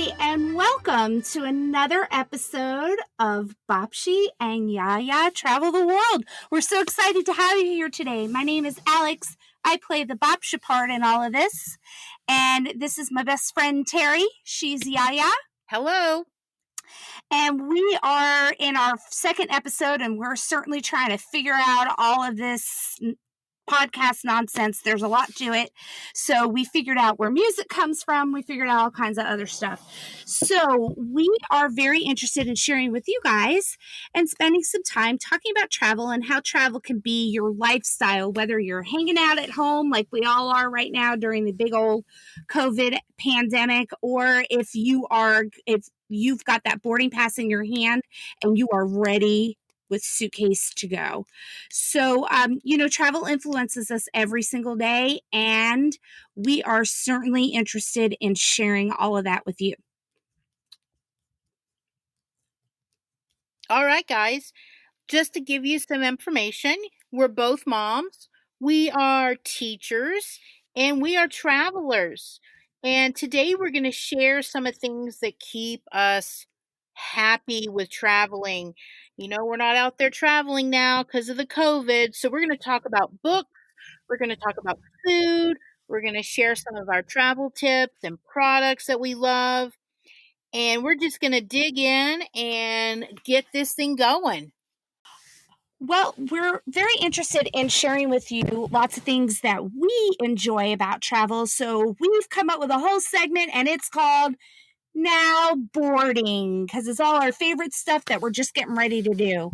Hi, and welcome to another episode of Bapshi and Yaya Travel the World. We're so excited to have you here today. My name is Alex. I play the Bapshi part in all of this. And this is my best friend, Terry. She's Yaya. Hello. And we are in our second episode, and we're certainly trying to figure out all of this podcast nonsense. There's a lot to it. So we figured out where music comes from. We figured out all kinds of other stuff. So we are very interested in sharing with you guys and spending some time talking about travel and how travel can be your lifestyle, whether you're hanging out at home like we all are right now during the big old COVID pandemic, or if you've got that boarding pass in your hand and you are ready with suitcase to go. So, travel influences us every single day, and we are certainly interested in sharing all of that with you. All right, guys. Just to give you some information, we're both moms. We are teachers and we are travelers. And today we're going to share some of the things that keep us happy with traveling. We're not out there traveling now because of the COVID. So we're going to talk about books. We're going to talk about food. We're going to share some of our travel tips and products that we love. And we're just going to dig in and get this thing going. Well, we're very interested in sharing with you lots of things that we enjoy about travel. So we've come up with a whole segment, and it's called Now Boarding, because it's all our favorite stuff that we're just getting ready to do.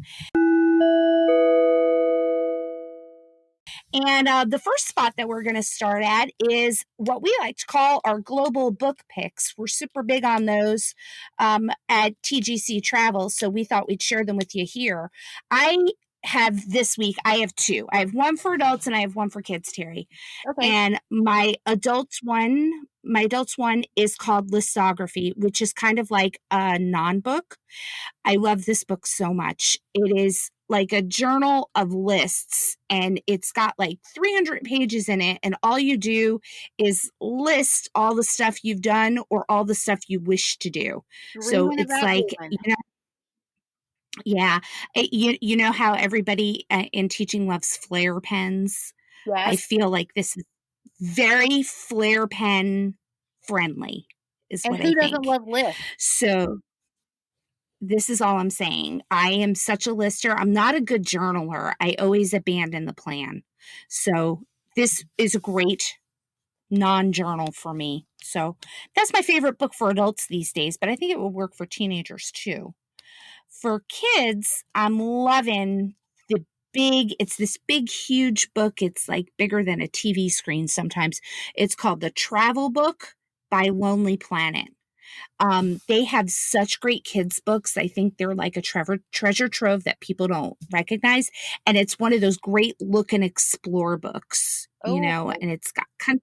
And the first spot that we're going to start at is what we like to call our global book picks. We're super big on those at TGC Travel, so we thought we'd share them with you here. I have two. I have one for adults and I have one for kids, Terry. Okay. And my adults one is called Listography, which is kind of like a non-book. I love this book so much. It is like a journal of lists, and it's got like 300 pages in it, and all you do is list all the stuff you've done or all the stuff you wish to do. So Dreaming it's about like, doing. yeah, you know how everybody in teaching loves flare pens? I Yes. feel like this is very flare pen friendly, is And what I who doesn't think. love lists? So this is all I'm saying. I am such a lister. I'm not a good journaler. I always abandon the plan. So this is a great non-journal for me. So that's my favorite book for adults these days, but I think it will work for teenagers too. For kids, I'm loving it's this big, huge book. It's like bigger than a TV screen sometimes. It's called The Travel Book by Lonely Planet. They have such great kids books. I think they're like a treasure trove that people don't recognize. And it's one of those great look and explore books, Oh, and it's got country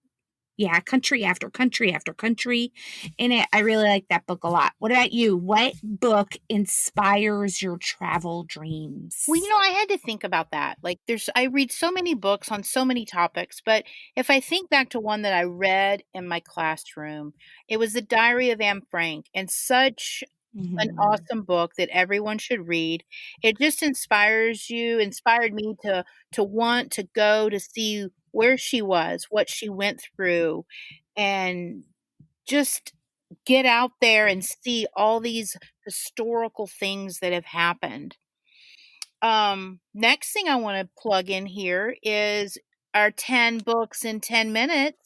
after country after country in it. I really like that book a lot. What about you? What book inspires your travel dreams? well, I had to think about that. Like, I read so many books on so many topics, but if I think back to one that I read in my classroom, it was The Diary of Anne Frank, and such an Mhm. awesome book that everyone should read. It just inspired me to want to go to see where she was, what she went through, and just get out there and see all these historical things that have happened. Next thing I want to plug in here is our 10 books in 10 minutes.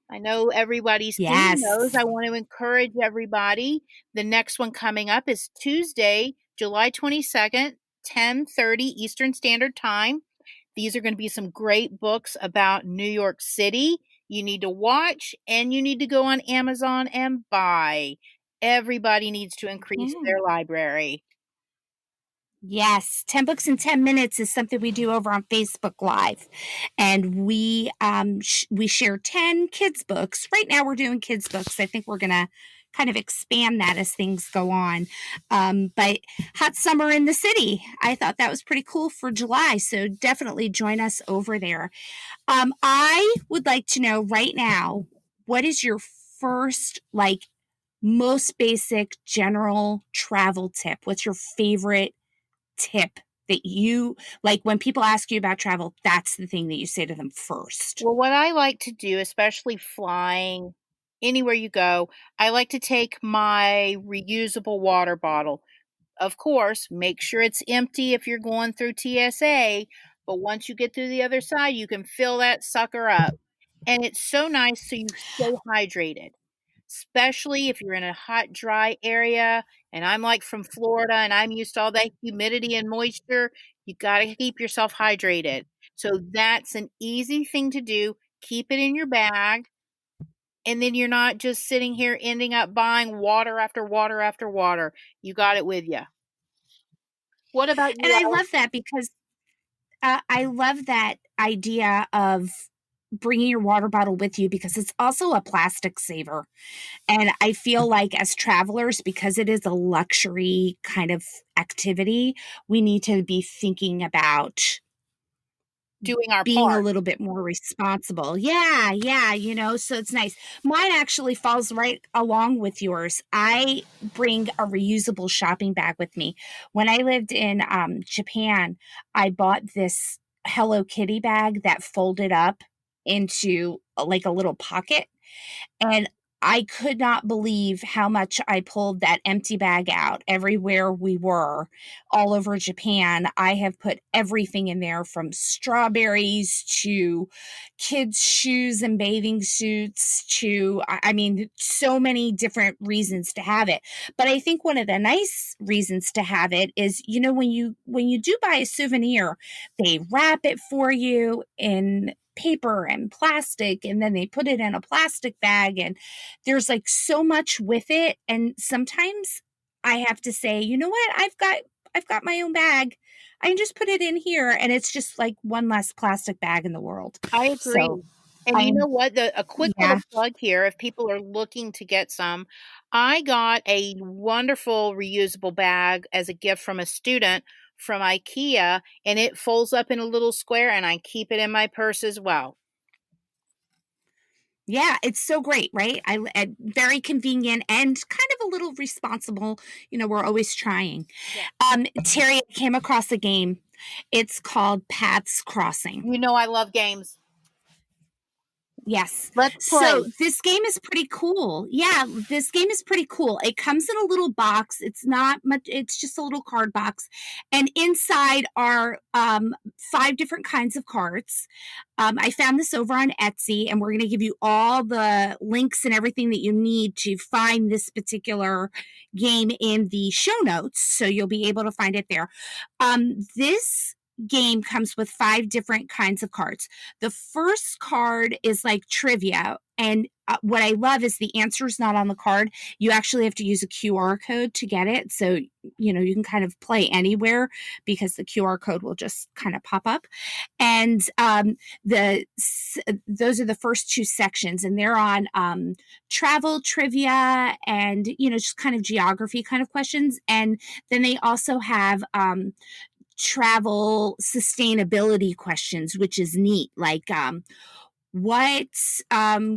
I know everybody's seen those. Yes. I want to encourage everybody. The next one coming up is Tuesday, July 22nd, 10:30 Eastern Standard Time. These are going to be some great books about New York City. You need to watch and you need to go on Amazon and buy. Everybody needs to increase Yeah. their library. Yes, 10 books in 10 minutes is something we do over on Facebook Live. And we share 10 kids books. Right now we're doing kids books. I think we're going to kind of expand that as things go on. But Hot Summer in the City, I thought that was pretty cool for July. So definitely join us over there. I would like to know right now, what is your first most basic general travel tip. What's your favorite tip that you like when people ask you about travel? That's the thing that you say to them first. Well, what I like to do, especially flying anywhere you go, I like to take my reusable water bottle. Of course, make sure it's empty if you're going through TSA, but once you get through the other side, you can fill that sucker up. And it's so nice so you stay hydrated, especially if you're in a hot, dry area. And I'm like from Florida and I'm used to all that humidity and moisture. You got to keep yourself hydrated. So that's an easy thing to do. Keep it in your bag. And then you're not just sitting here ending up buying water after water after water. You got it with you. What about And you? I love that because I love that idea of bringing your water bottle with you because it's also a plastic saver. And I feel like as travelers, because it is a luxury kind of activity, we need to be thinking about Doing our being a part. little bit more responsible. Yeah, yeah, so it's nice. Mine actually falls right along with yours. I bring a reusable shopping bag with me. When I lived in Japan, I bought this Hello Kitty bag that folded up into like a little pocket, and I could not believe how much I pulled that empty bag out everywhere we were, all over Japan. I have put everything in there from strawberries to kids' shoes and bathing suits to, I mean, so many different reasons to have it. But I think one of the nice reasons to have it is, when you do buy a souvenir, they wrap it for you in paper and plastic, and then they put it in a plastic bag, and there's like so much with it. And sometimes I have to say, you know what, I've got my own bag, I can just put it in here, and it's just like one less plastic bag in the world. I So agree. And you know I'm what? A quick yeah. little plug here, if people are looking to get some, I got a wonderful reusable bag as a gift from a student from IKEA, and it folds up in a little square, and I keep it in my purse as well. Yeah, it's so great, right? Very convenient and kind of a little responsible. We're always trying. Yeah. Terry, I came across a game. It's called Paths Crossing. You know I love games. Yes. Let's So play. this game is pretty cool. Yeah, this game is pretty cool. It comes in a little box. It's not much, it's just a little card box. And inside are five different kinds of cards. I found this over on Etsy, and we're going to give you all the links and everything that you need to find this particular game in the show notes. So you'll be able to find it there. This game comes with five different kinds of cards. The first card is like trivia. And what I love is the answer is not on the card. You actually have to use a QR code to get it. So, you can kind of play anywhere because the QR code will just kind of pop up. And those are the first two sections, and they're on travel trivia and, just kind of geography kind of questions. And then they also have travel sustainability questions, which is neat. Like, what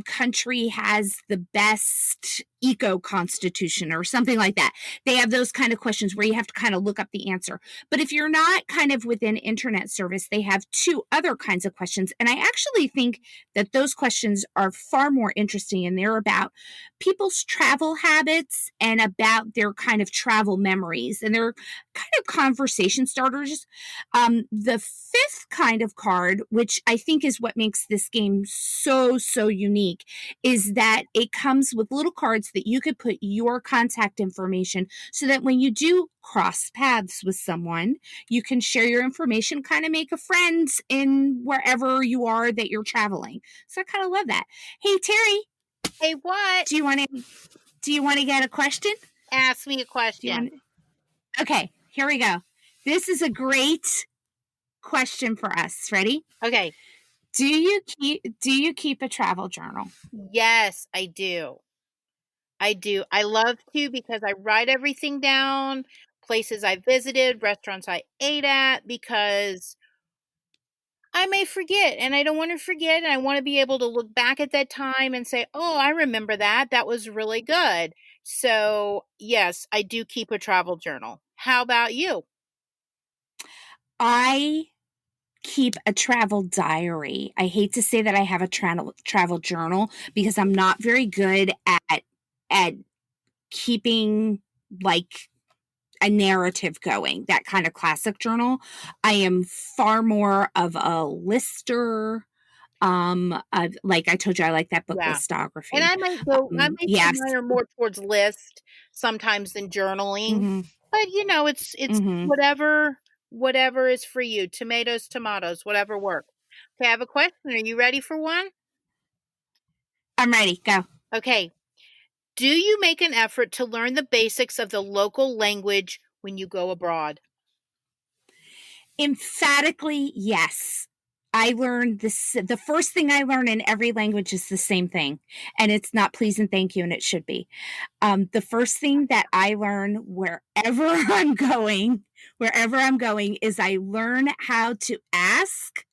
country has the best eco constitution or something like that. They have those kind of questions where you have to kind of look up the answer. But if you're not kind of within internet service, they have two other kinds of questions. And I actually think that those questions are far more interesting, and they're about people's travel habits and about their kind of travel memories, and they're kind of conversation starters. The fifth kind of card, which I think is what makes this game so unique, is that it comes with little cards that you could put your contact information, so that when you do cross paths with someone, you can share your information, kind of make a friend in wherever you are that you're traveling. So I kind of love that. Hey Terry, Hey, what? do you want to get a question? Ask me a Do you want question. Okay, here we go. This is a great question for us. Ready? Okay. Do you keep a travel journal? Yes, I do. I do. I love to because I write everything down, places I visited, restaurants I ate at, because I may forget, and I don't want to forget, and I want to be able to look back at that time and say, "Oh, I remember that. That was really good." So, yes, I do keep a travel journal. How about you? I keep a travel diary. I hate to say that I have a travel journal because I'm not very good at keeping like a narrative going, that kind of classic journal. I am far more of a lister. Like I told you, I like that book Yeah. And Listography. I may say Yes. mine are more towards list sometimes than journaling, Mm-hmm. but, it's Mm-hmm. whatever is for you. Tomatoes, tomatoes, whatever works. Okay, I have a question. Are you ready for one? I'm ready. Go. Okay. Do you make an effort to learn the basics of the local language when you go abroad? Emphatically, yes. I learned this. The first thing I learn in every language is the same thing, and it's not please and thank you, and it should be. The first thing that I learn wherever I'm going, is I learn how to ask,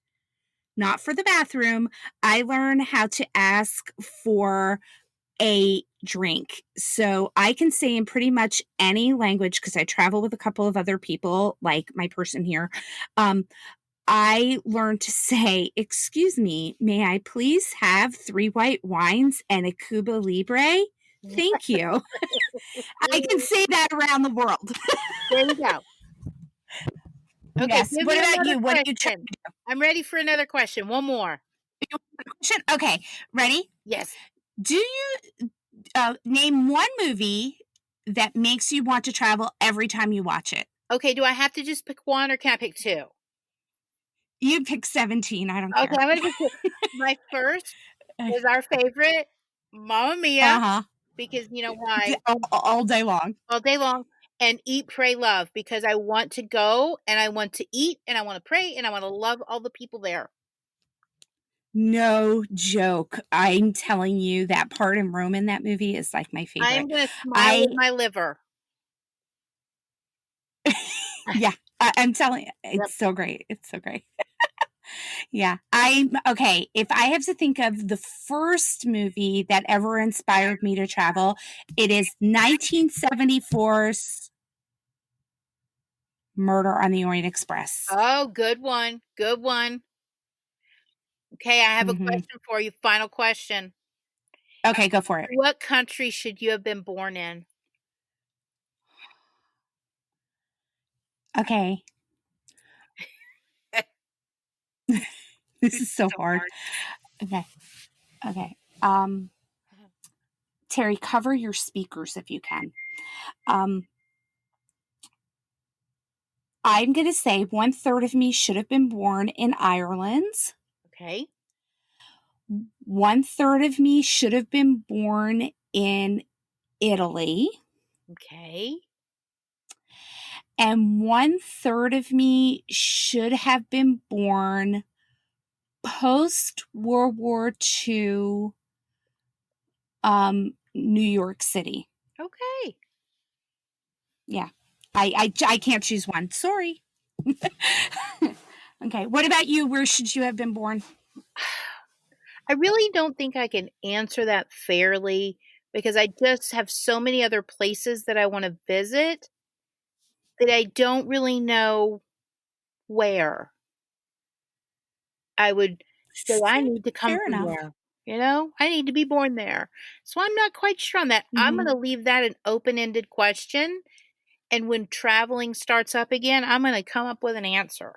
not for the bathroom. I learn how to ask for a drink. So I can say in pretty much any language, because I travel with a couple of other people, like my person here. Um, I learned to say, "Excuse me, may I please have 3 white wines and a Cuba Libre? Thank you." I can say that around the world. There you go. Okay, Yes. give What me about another you? What do you try question. I'm ready for another question. One more. to do? Okay, ready? Yes. Do you name one movie that makes you want to travel every time you watch it? Okay, do I have to just pick one or can I pick two? You pick 17, I don't Okay, care. I'm gonna pick two. My first is our favorite, Mamma Mia, Uh-huh. because you know why? All day long. All day long, and Eat, Pray, Love, because I want to go and I want to eat and I want to pray and I want to love all the people there. No joke. I'm telling you that part in Rome in that movie is like my I'm favorite. gonna smile I with my liver. yeah, I'm telling you, Yep. it's so great. It's so great. Yeah. I'm okay. If I have to think of the first movie that ever inspired me to travel, it is 1974's Murder on the Orient Express. Oh, good one. Good one. Okay, I have a Hmm. question for you. Final question. Okay, go for it. What country should you have been born in? Okay. This It's is so so hard. hard. Okay. Okay. Terry, cover your speakers if you can. Um, I'm going to say 1/3 of me should have been born in Ireland. Okay. 1/3 of me should have been born in Italy. Okay. And 1/3 of me should have been born post World War II, New York City. Okay. Yeah. I can't choose one. Sorry. Okay. What about you? Where should you have been born? I really don't think I can answer that fairly because I just have so many other places that I want to visit that I don't really know where I would say I need to come Fair from enough. there. I need to be born there. So I'm not quite sure on that. I'm going Hmm. to leave that an open ended question. And when traveling starts up again, I'm going to come up with an answer.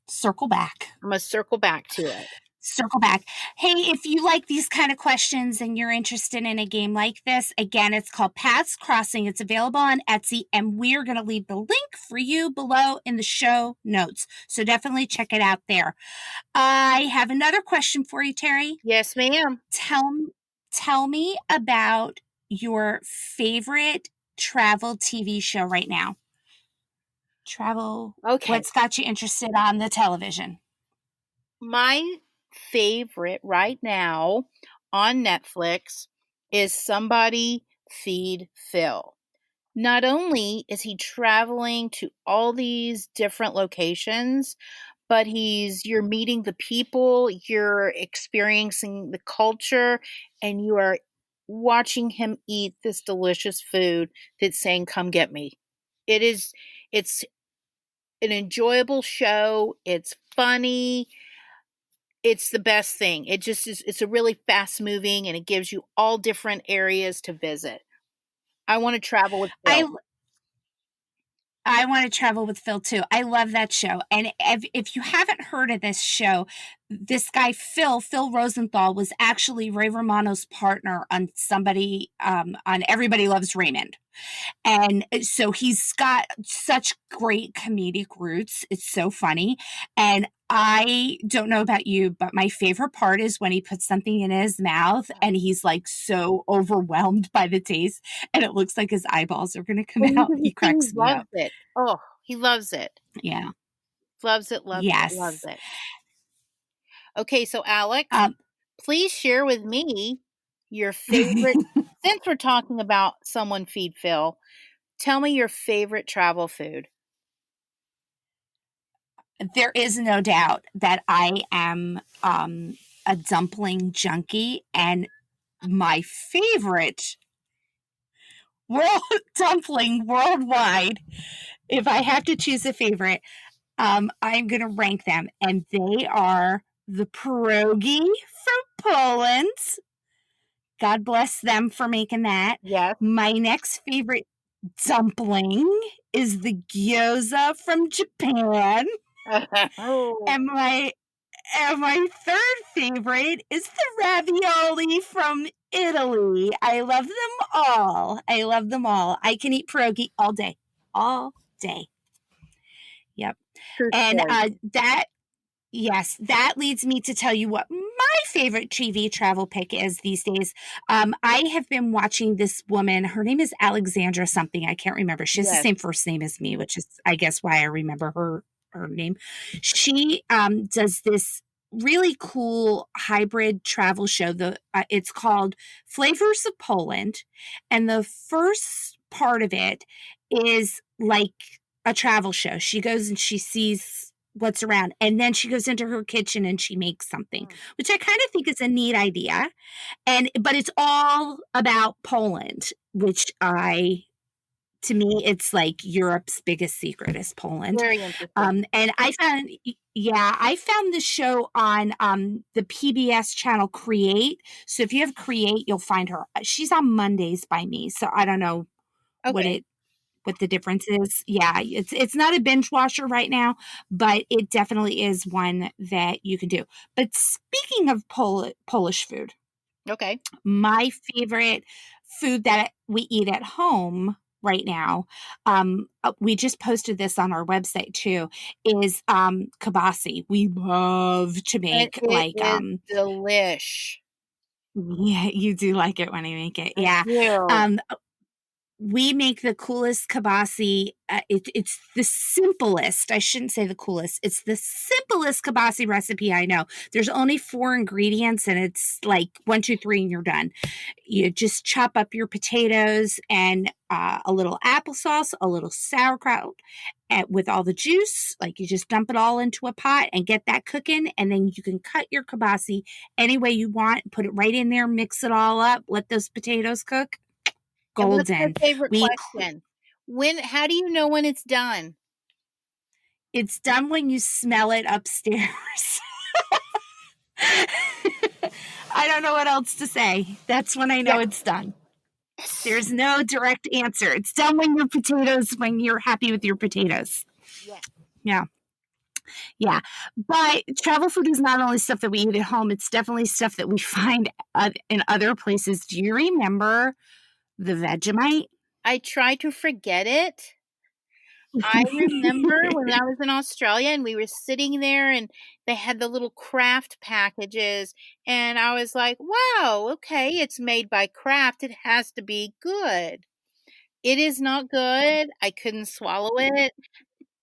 Circle back. I'm going to circle back to it. Circle back. Hey, if you like these kind of questions and you're interested in a game like this, again, it's called Paths Crossing. It's available on Etsy, and we're going to leave the link for you below in the show notes. So definitely check it out there. I have another question for you, Terry. Yes, ma'am. Tell me about your favorite travel TV show right now. Travel. Okay. What's got you interested on the television? My favorite right now on Netflix is Somebody Feed Phil. Not only is he traveling to all these different locations, but you're meeting the people, you're experiencing the culture, and you are watching him eat this delicious food that's saying, "Come get me." It's an enjoyable show. It's funny. It's the best thing. It just is, it's a really fast moving and it gives you all different areas to visit. I want to travel with I Phil. I want to travel with Phil too. I love that show. And if you haven't heard of this show, this guy Phil Rosenthal was actually Ray Romano's partner on on Everybody Loves Raymond. And so he's got such great comedic roots. It's so funny. And I don't know about you, but my favorite part is when he puts something in his mouth and he's like so overwhelmed by the taste and it looks like his eyeballs are going to come And you out. can He just see he cracks me loves up. it. Oh, he loves it. Yeah. Loves it, loves it, loves Yes. it. Okay, so Alex, Um, please share with me your favorite. Since we're talking about someone feed Phil, tell me your favorite travel food. there is no doubt that I am a dumpling junkie, and my favorite world dumpling worldwide, if I have to choose a favorite, I'm going to rank them, and they are the pierogi from Poland. God bless them for making that. Yes. My next favorite dumpling is the gyoza from Japan, Oh, and my third favorite is the ravioli from Italy. I love them all. I love them all. I can eat pierogi all day. All day. Yep. true And story. yes, that leads me to tell you what my favorite TV travel pick is these days. I have been watching this woman. Her name is Alexandra something. I can't remember. She has the Yes. same first name as me, which is, I guess, why I remember her name. She does this really cool hybrid travel show. It's called Flavors of Poland, and the first part of it is like a travel show. She goes and she sees what's around, and then she goes into her kitchen and she makes something, Mm. which I kind of think is a neat idea. And but it's all about Poland, which I to me it's like Europe's biggest secret is Poland. Very interesting. And I found this show on the PBS channel Create. So if you have Create, you'll find her. She's on Mondays by me, so I don't know what Okay. it what the difference is. Yeah, it's not a binge watcher right now, but it definitely is one that you can do. But speaking of Polish food, Okay. my favorite food that we eat at home right now, we just posted this on our website too, is kibasi. We love to And make it like is delish. yeah, you do like it when I make it. I Yeah. do. Um, we make the coolest kibasi. It's the simplest. I shouldn't say the coolest. It's the simplest kibasi recipe I know. There's only 4 ingredients, and it's like 1, 2, 3, and you're done. You just chop up your potatoes and a little applesauce, a little sauerkraut, with all the juice. Like you just dump it all into a pot and get that cooking, and then you can cut your kibasi any way you want. Put it right in there, mix it all up, let those potatoes cook. And what's your Golden. favorite We question? How do you know when it's done? It's done when you smell it upstairs. I don't know what else to say. That's when I know Yes. it's done. There's no direct answer. It's done when you're happy with your potatoes. Yes. Yeah. Yeah. But travel food is not only stuff that we eat at home, it's definitely stuff that we find in other places. Do you remember the Vegemite? I try to forget it. I remember when I was in Australia and we were sitting there and they had the little Kraft packages and I was like, "Wow, okay, it's made by Kraft. It has to be good." It is not good. I couldn't swallow it.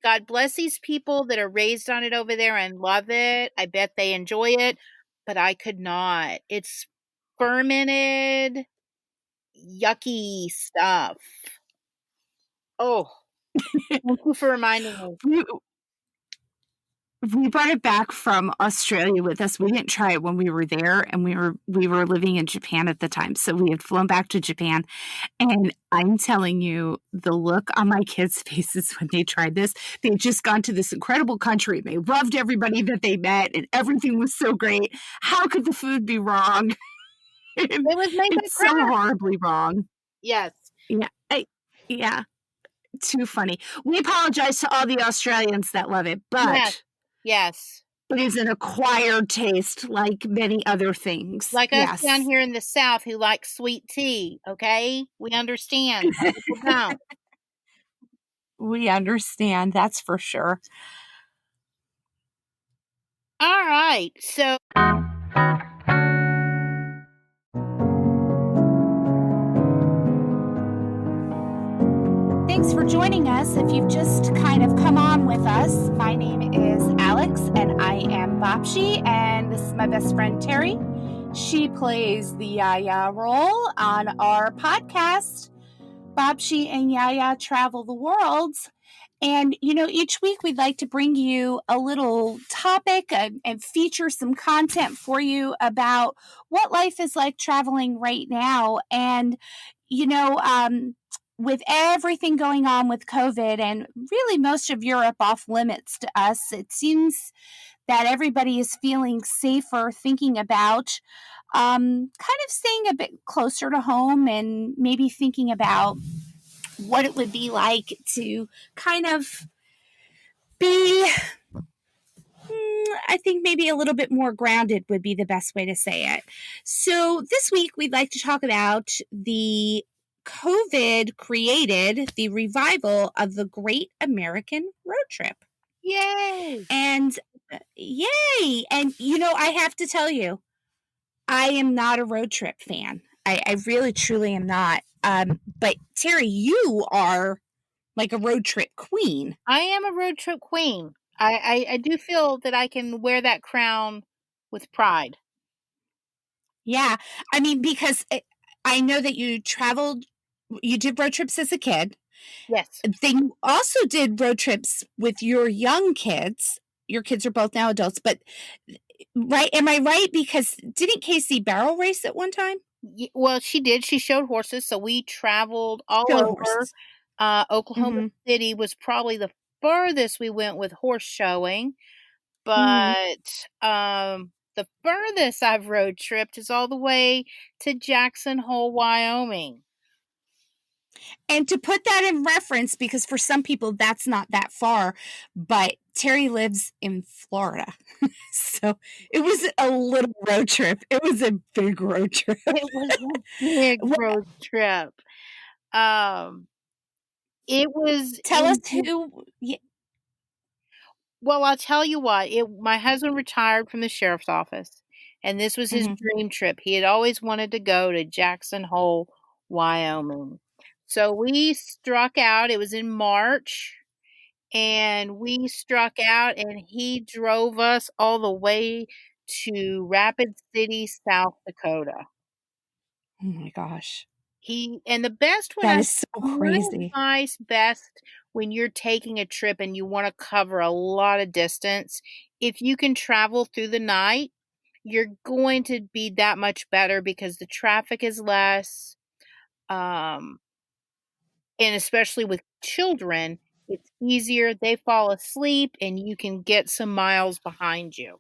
God bless these people that are raised on it over there and love it. I bet they enjoy it, but I could not. It's fermented, yucky stuff. Oh, thank you for reminding me. we, We brought it back from Australia with us. We didn't try it when we were there, and we were living in Japan at the time. So we had flown back to Japan, and I'm telling you, the look on my kids' faces when they tried this, they'd just gone to this incredible country. They loved everybody that they met, and everything was so great. How could the food be wrong? It was made by It's so Kraft. horribly wrong. Yes. Yeah, yeah, too funny. We apologize to all the Australians that love it, Yes. but Yes. it is an acquired taste like many other things. Like us down Yes. here in the South who like sweet tea, okay? We understand. Some people don't. We understand, that's for sure. All right. So Thanks for joining us. If you've just kind of come on with us, my name is Alex and I am Bopshi, and this is my best friend Terry. She plays the Yaya role on our podcast. Bopshi and Yaya travel the world. And, each week we'd like to bring you a little topic and feature some content for you about what life is like traveling right now. And, you know, um, with everything going on with COVID and really most of Europe off limits to us, it seems that everybody is feeling safer thinking about kind of staying a bit closer to home and maybe thinking about what it would be like to kind of be, I think maybe a little bit more grounded would be the best way to say it. So this week we'd like to talk about the COVID created the revival of the Great American Road Trip. yay. And yay! And I have to tell you, I am not a road trip fan. I really truly am not. But Terry, you are like a road trip queen. I am a road trip queen. I do feel that I can wear that crown with pride. Yeah. I mean, because I know that you did road trips as a kid. Yes. Then you also did road trips with your young kids. Your kids are both now adults, but right? Am I right? Because didn't Casey barrel race at one time? Well, she did. She showed horses, so we traveled all Showed over. horses. Oklahoma Mm-hmm. City was probably the furthest we went with horse showing, Mm-hmm. but the furthest I've road tripped is all the way to Jackson Hole, Wyoming. And to put that in reference, because for some people that's not that far, but Terry lives in Florida. So it was a little road trip. It was a big road trip. It was a big Well, road trip. Um, it was tell us in who. Well, I'll tell you what, my husband retired from the sheriff's office, and this was his Mhm. dream trip. He had always wanted to go to Jackson Hole, Wyoming. So we struck out. It was in March, and we struck out, and he drove us all the way to Rapid City, South Dakota. Oh my gosh. The best when That is so my crazy. advice best when you're taking a trip and you wanna cover a lot of distance, if you can travel through the night, you're going to be that much better because the traffic is less, um, and especially with children, it's easier, they fall asleep, and you can get some miles behind you.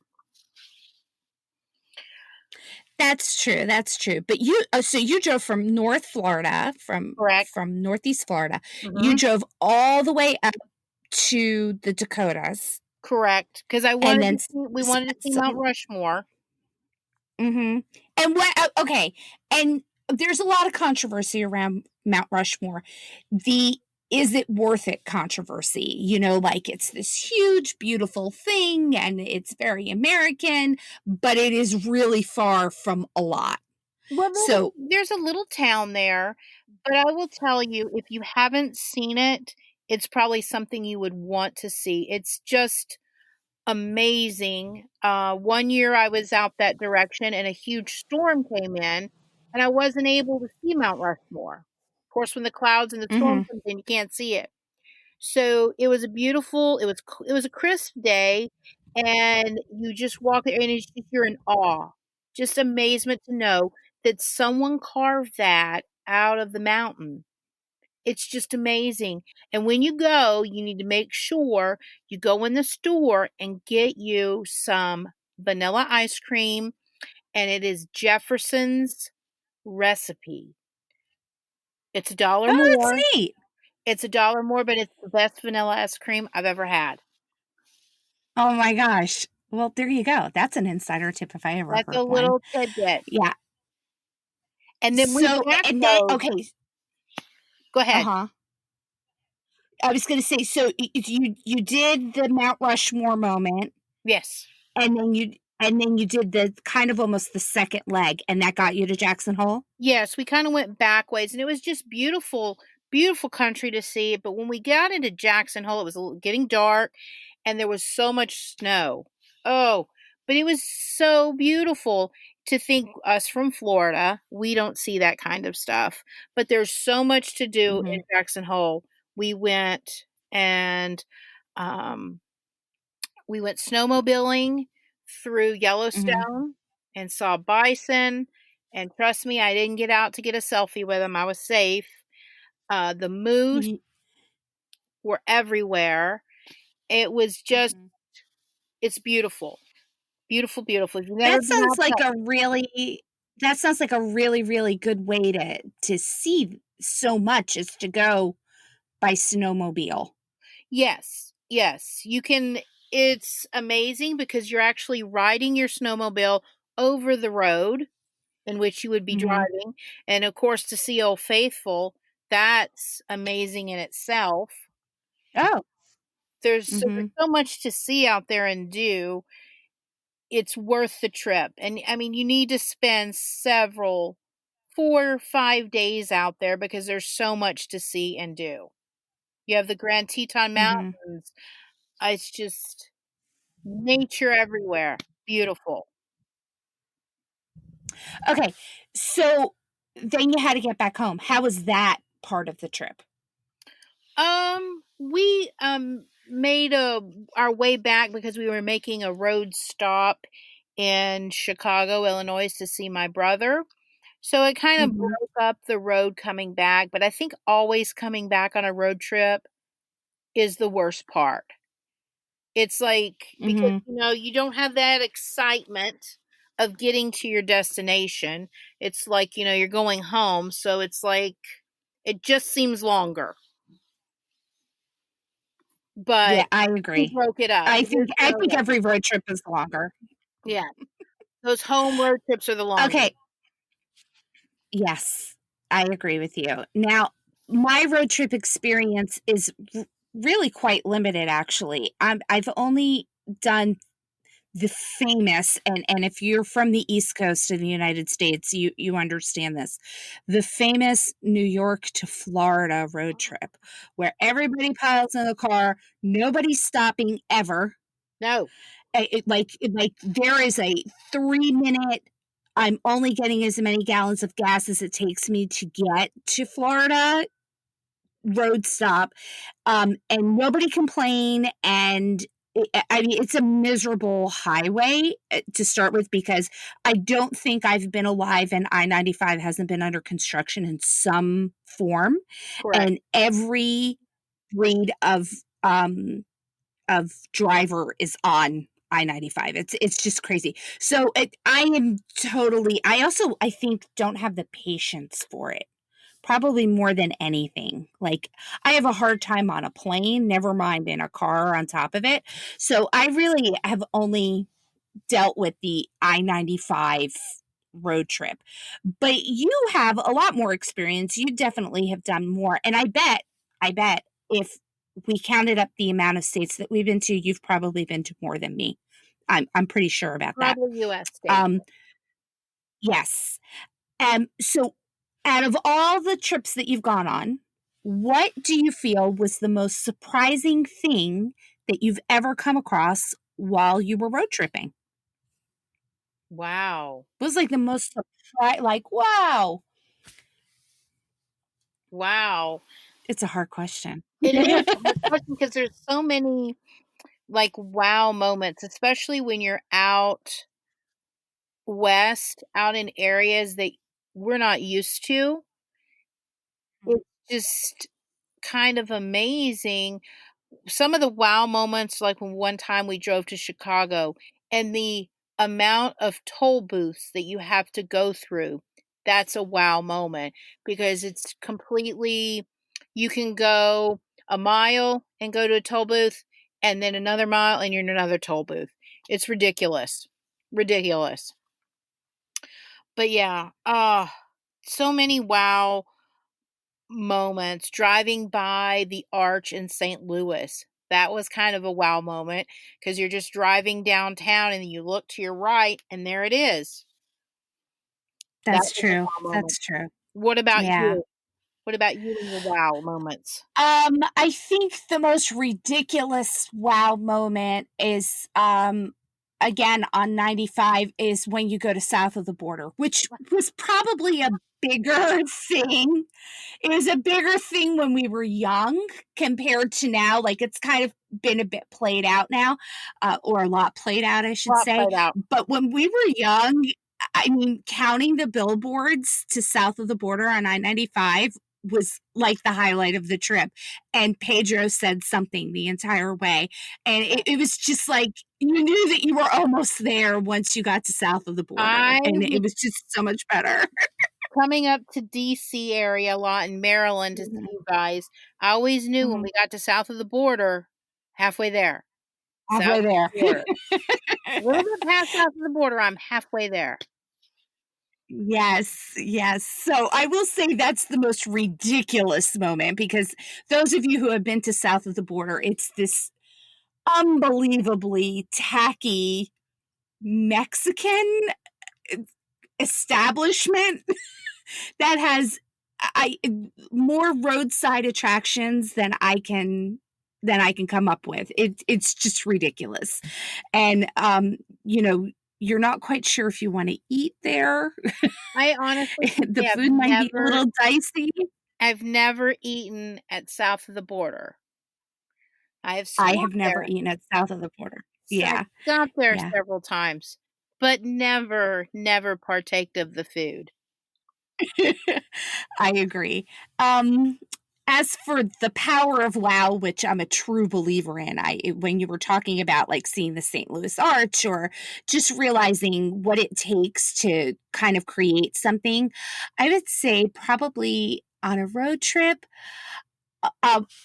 That's true. That's true. But so you drove from North Florida, from Correct? Northeast Florida. You Mhm. drove all the way up to the Dakotas, Correct, 'cause and then we wanted to see Mount Rushmore. Mm-hmm. And okay, and there's a lot of controversy around Mount Rushmore. The is it worth it controversy? Like it's this huge, beautiful thing, and it's very American, but it is really far from a lot. Well, So, there's a little town there, but I will tell you, if you haven't seen it, it's probably something you would want to see. It's just amazing. One year I was out that direction and a huge storm came in, and I wasn't able to see Mount Rushmore. Of course, when the clouds and the storm mhm. comes in, you can't see it. So it was a beautiful. It was a crisp day, and you just walk there, and it's just you're in awe. Just amazement to know that someone carved that out of the mountain. It's just amazing, and when you go, you need to make sure you go in the store and get you some vanilla ice cream, and it is Jefferson's recipe. It's a dollar Oh, that's more. neat. It's a dollar more, but it's the best vanilla ice cream I've ever had. Oh my gosh. Well, there you go. That's an insider tip if I ever That's a heard one. little tidbit. Yeah. And then we So, and then, backload. okay. Go ahead. Uh-huh. I was going to say, so you did the Mount Rushmore moment, Yes. and then you did the kind of almost the second leg, and that got you to Jackson Hole? Yes, we kinda went backways, and it was just beautiful, beautiful country to see, but when we got into Jackson Hole, it was a little getting dark, and there was so much snow. Oh, but it was so beautiful to think us from Florida, we don't see that kind of stuff, but there's so much to do in Mhm. Jackson Hole. We went and, um we went snowmobiling through Mhm. Yellowstone and saw bison, and trust me, I didn't get out to get a selfie with them, I was safe. The moose Ye were everywhere. It was just Mhm. it's beautiful. Beautiful, beautiful. If you've never That been sounds out like that a really that sounds like a really, really good way to see so much is to go by snowmobile. Yes, yes, you can it's amazing because you're actually riding your snowmobile over the road in which you would be Mhm. driving, and of course, to see Old Faithful, that's amazing in itself. Oh. There's Mhm. so much to see out there and do, it's worth the trip, and, I mean, you need to spend several 4 or 5 days out there because there's so much to see and do. You have the Grand Teton Mhm. Mountains, it's just nature everywhere, beautiful. Okay. So, then you had to get back home. How was that part of the trip? We, made our way back because we were making a road stop in Chicago, Illinois to see my brother. So it kind of Mhm. broke up the road coming back, but I think always coming back on a road trip is the worst part. It's like because, Mhm. you don't have that excitement of getting to your destination. It's like, you're going home, so it's like it just seems longer. Yeah, But I we agree. broke it up. There's I no think way. every road trip is longer. Yeah, those home road trips are the longest. Okay. Yes, I agree with you. Now, my road trip experience is really quite limited, actually. I've only done the famous, and if you're from the East Coast of the United States, you understand this. The famous New York to Florida road trip, where everybody piles in the car, nobody's stopping ever. No, Like, there is a 3-minute, I'm only getting as many gallons of gas as it takes me to get to Florida road stop, and nobody complain, and I mean, it's a miserable highway, to start with, because I don't think I've been alive and I-95 hasn't been under construction in some form, correct. and every breed of driver is on I-95. It's just crazy. So, I am totally, I also, I think, don't have the patience for it. Probably more than anything. Like, I have a hard time on a plane, never mind in a car on top of it. So, I really have only dealt with the I-95 road trip. But you have a lot more experience. You definitely have done more. And I bet if we counted up the amount of states that we've been to, you've probably been to more than me. I'm pretty sure about that. Probably US state. Um, yes. So out of all the trips that you've gone on, what do you feel was the most surprising thing that you've ever come across while you were road tripping? Wow. What was, like, the most like, "Wow!" Wow. It's a hard question. It is a hard question because there's so many like wow moments, especially when you're out west, out in areas that we're not used to. It's just kind of amazing. Some of the wow moments, like when one time we drove to Chicago and the amount of toll booths that you have to go through, that's a wow moment because it's completely, you can go a mile and go to a toll booth and then another mile and you're in another toll booth. It's ridiculous. Ridiculous. But yeah, so many wow moments driving by the arch in St. Louis. That was kind of a wow moment because you're just driving downtown and you look to your right and there it is. That That's was a true. wow moment. That's true. What about Yeah. you? What about you and your wow moments? I think the most ridiculous wow moment is, again, on 95 is when you go to south of the border, which was probably a bigger thing. It was a bigger thing when we were young compared to now. Like, it's kind of been a bit played out now, or a lot played out, I should Lot say. played out. But when we were young, I mean, counting the billboards to south of the border on I-95 was like the highlight of the trip. And Pedro said something the entire way. And it was just like you knew that you were almost there once you got to south of the border. I And it was was just so much better. coming up to DC area a lot in Maryland to see Mhm. you guys. I always knew when Mhm. we got to south of the border, halfway there. South Halfway of the there. border. A little bit past south of the border, I'm halfway there. Yes, yes. So I will say that's the most ridiculous moment because those of you who have been to south of the border, it's this unbelievably tacky Mexican e establishment that has I more roadside attractions than I can come up with. It's just ridiculous. And, you're not quite sure if you wanna eat there. I honestly can The say food might be a little dicey. I've never eaten at south of the border. I have I stopped have never there. eaten at south of the border. So I've Yeah, stopped there yeah. several times, but never partaked of the food. I agree. Um, as for the power of wow, which I'm a true believer in, when you were talking about like seeing the St. Louis Arch or just realizing what it takes to kind of create something, I would say probably on a road trip.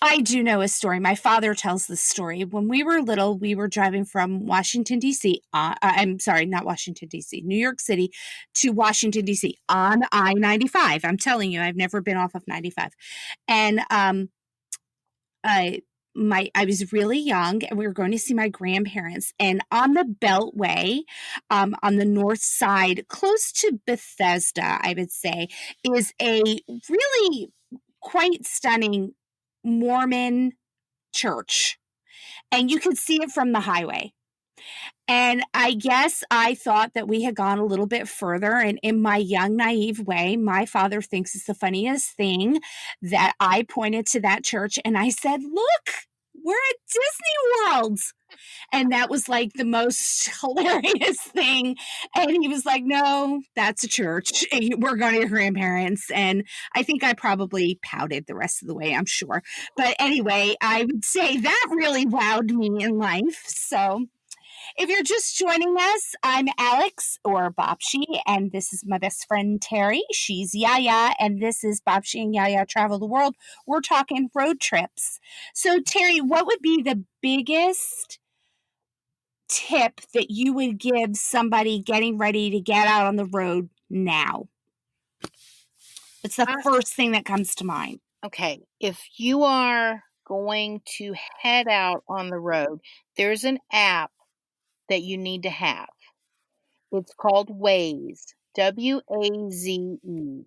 I do know a story. My father tells this story. When we were little, we were driving from Washington, D.C. I'm sorry, not Washington, D.C., New York City to Washington, D.C. on I 95. I'm telling you, I've never been off of 95. And I, I was really young and we were going to see my grandparents. And on the Beltway, on the north side, close to Bethesda, I would say, is a really quite stunning Mormon church, and you could see it from the highway. And I guess I thought that we had gone a little bit further. And in my young, naive way, my father thinks it's the funniest thing that I pointed to that church and I said, "Look, we're at Disney World." And that was like the most hilarious thing. And he was like, "No, that's a church. We're going to your grandparents." And I think I probably pouted the rest of the way, I'm sure. But anyway, I would say that really wowed me in life. So if you're just joining us, I'm Alex or Bobshi, and this is my best friend Terry. She's Yaya, and this is Bobshi and Yaya Travel the World. We're talking road trips. So, Terry, what would be the biggest tip that you would give somebody getting ready to get out on the road now? It's the Uh, first thing that comes to mind. okay, if you are going to head out on the road, there's an app that you need to have. It's called Waze, Waze,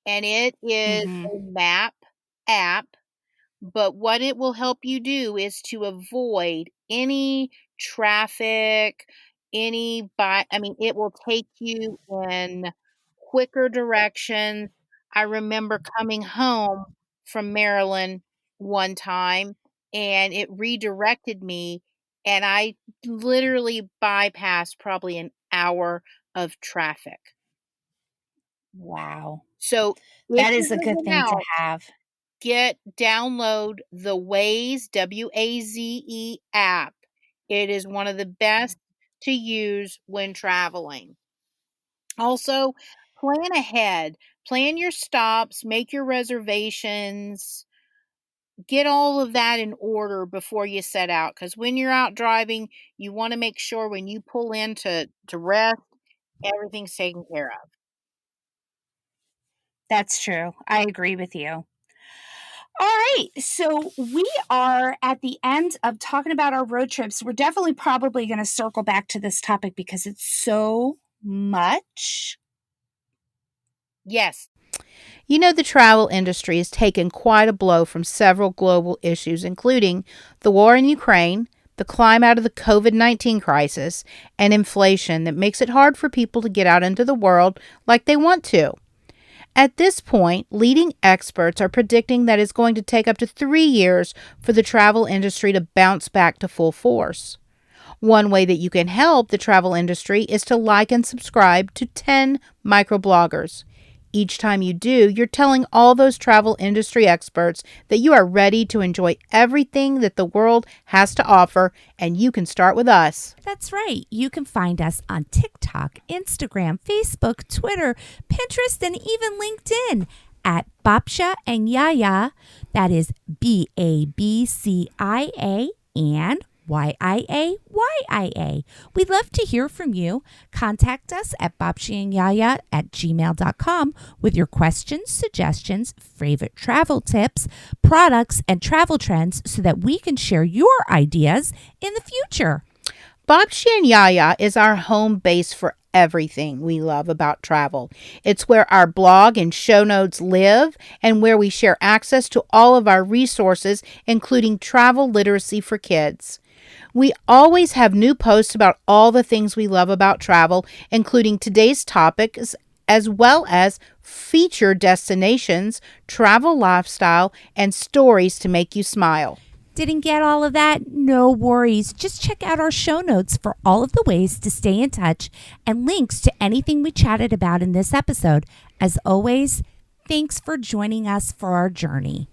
and it is Mhm. a map app. But what it will help you do is to avoid any traffic, I mean, it will take you in quicker directions. I remember coming home from Maryland one time and it redirected me and I literally bypassed probably an hour of traffic. Wow. So if That you're is a good moving thing to out, have. download the Waze, WAZE app. It is one of the best to use when traveling. Also, plan ahead. Plan your stops, make your reservations, get all of that in order before you set out. Because when you're out driving, you want to make sure when you pull in to rest, everything's taken care of. That's true. I agree with you. All right. So we are at the end of talking about our road trips. We're definitely probably going to circle back to this topic because it's so much. Yes. You know, the travel industry has taken quite a blow from several global issues, including the war in Ukraine, the climb out of the COVID-19 crisis, and inflation that makes it hard for people to get out into the world like they want to. At this point, leading experts are predicting that it's going to take up to 3 years for the travel industry to bounce back to full force. One way that you can help the travel industry is to like and subscribe to 10 microbloggers. Each time you do, you're telling all those travel industry experts that you are ready to enjoy everything that the world has to offer, and you can start with us. That's right. You can find us on TikTok, Instagram, Facebook, Twitter, Pinterest, and even LinkedIn at Babcia and Yaya. That is BABCIA and YIAYIA. We'd love to hear from you. Contact us at babciandyaya@gmail.com with your questions, suggestions, favorite travel tips, products, and travel trends so that we can share your ideas in the future. Babcia and Yaya is our home base for everything we love about travel. It's where our blog and show notes live and where we share access to all of our resources, including travel literacy for kids. We always have new posts about all the things we love about travel, including today's topics, as well as featured destinations, travel lifestyle, and stories to make you smile. Didn't get all of that? No worries. Just check out our show notes for all of the ways to stay in touch and links to anything we chatted about in this episode. As always, thanks for joining us for our journey.